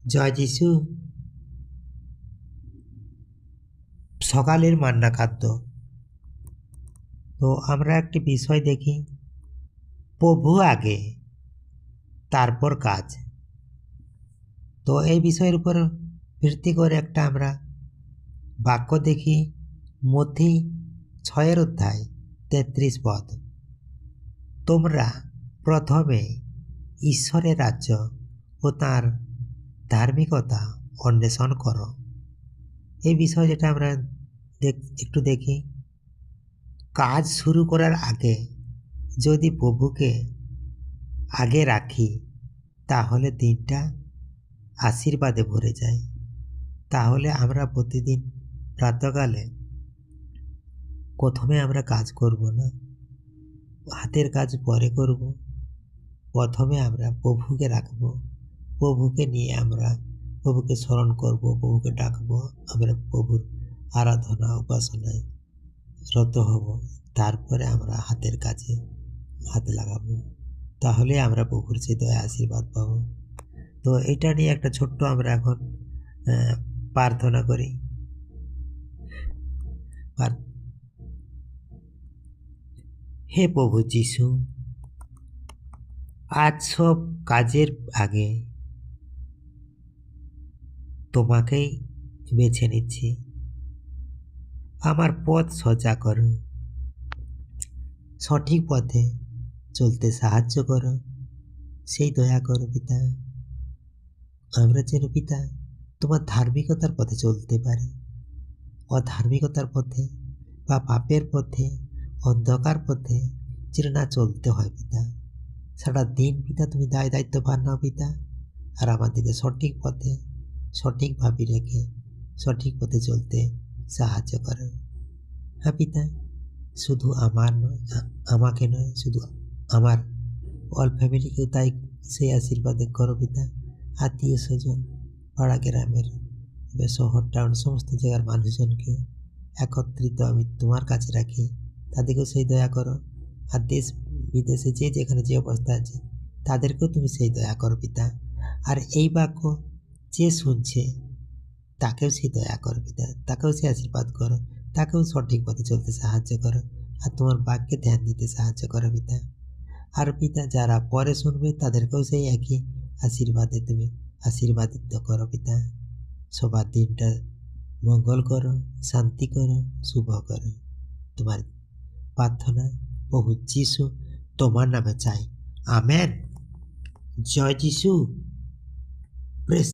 জয় যিশু। সকালের মান্না খাদ্য। তো আমরা একটি বিষয় দেখি, প্রভু আগে তারপর কাজ। তো এই বিষয়ের উপর ভিত্তি করে একটা আমরা বাক্য দেখি, মথি 6 অধ্যায় 33 পদ। তোমরা প্রথমে ঈশ্বরের রাজ্য ও তাঁর ধার্মিকতা অন্বেষণ করো। এই বিষয় যেটা আমরা একটু দেখি, কাজ শুরু করার আগে যদি প্রভুকে আগে রাখি তাহলে দিনটা আশীর্বাদে ভরে যায়। তাহলে আমরা প্রতিদিন প্রাতঃকালে প্রথমে আমরা কাজ করব না, হাতের কাজ পরে করব। প্রথমে আমরা প্রভুকে রাখবো, প্রভুকে নিয়ে আমরা প্রভুকে স্মরণ করব, প্রভুকে ডাকবো, আমরা প্রভুর আরাধনা উপাসনায় রত হব। তারপরে আমরা হাতের কাজে হাত লাগাবো, তাহলে আমরা প্রভুর সেই দয়া আশীর্বাদ পাবো। তো এটা নিয়ে একটা ছোট্ট আমরা এখন প্রার্থনা করি। হে প্রভু যিশু, আজ সব কাজের আগে তোমাকেই বেছে নিচ্ছি। আমার পথ সোজা করো, সঠিক পথে চলতে সাহায্য করো, সেই দয়া করো পিতা। আমরা যেন পিতা তোমার ধার্মিকতার পথে চলতে পারি, অধার্মিকতার পথে বা পাপের পথে, অন্ধকার পথে যেন না চলতে হয় পিতা। সারা দিন পিতা তুমি দায়িত্ববান নাও পিতা, আর আমাদেরকে সঠিক পথে সঠিকভাবে রেখে সঠিক পথে চলতে সাহায্য করো। হ্যাঁ পিতা, শুধু আমাকে নয়, শুধু আমার অল ফ্যামিলিকেও তাই সেই আশীর্বাদে করো পিতা। আত্মীয় স্বজন, পাড়া গ্রামের, শহর টাউন সমস্ত জায়গার মানুষজনকে একত্রিত আমি তোমার কাছে রাখি, তাদেরকেও সেই দয়া করো। আর দেশ বিদেশে যে যেখানে যে অবস্থা আছে তাদেরকেও তুমি সেই দয়া করো পিতা। আর এই বাক্য যে শুনছে তাকেও সেই দয়া করো পিতা, তাকেও সেই আশীর্বাদ করো, তাকেও সঠিক পথে চলতে সাহায্য করো, আর তোমার বাক্যে ধ্যান দিতে সাহায্য করো পিতা। আর পিতা যারা পরে শুনবে তাদেরকেও সেই একই আশীর্বাদে তুমি আশীর্বাদিত করো পিতা। সবার দিনটা মঙ্গল করো, শান্তি করো, শুভ করো। তোমার প্রার্থনা প্রভু যিশু তোমার নামে চাই, আমেন। জয় যিশু। প্রেস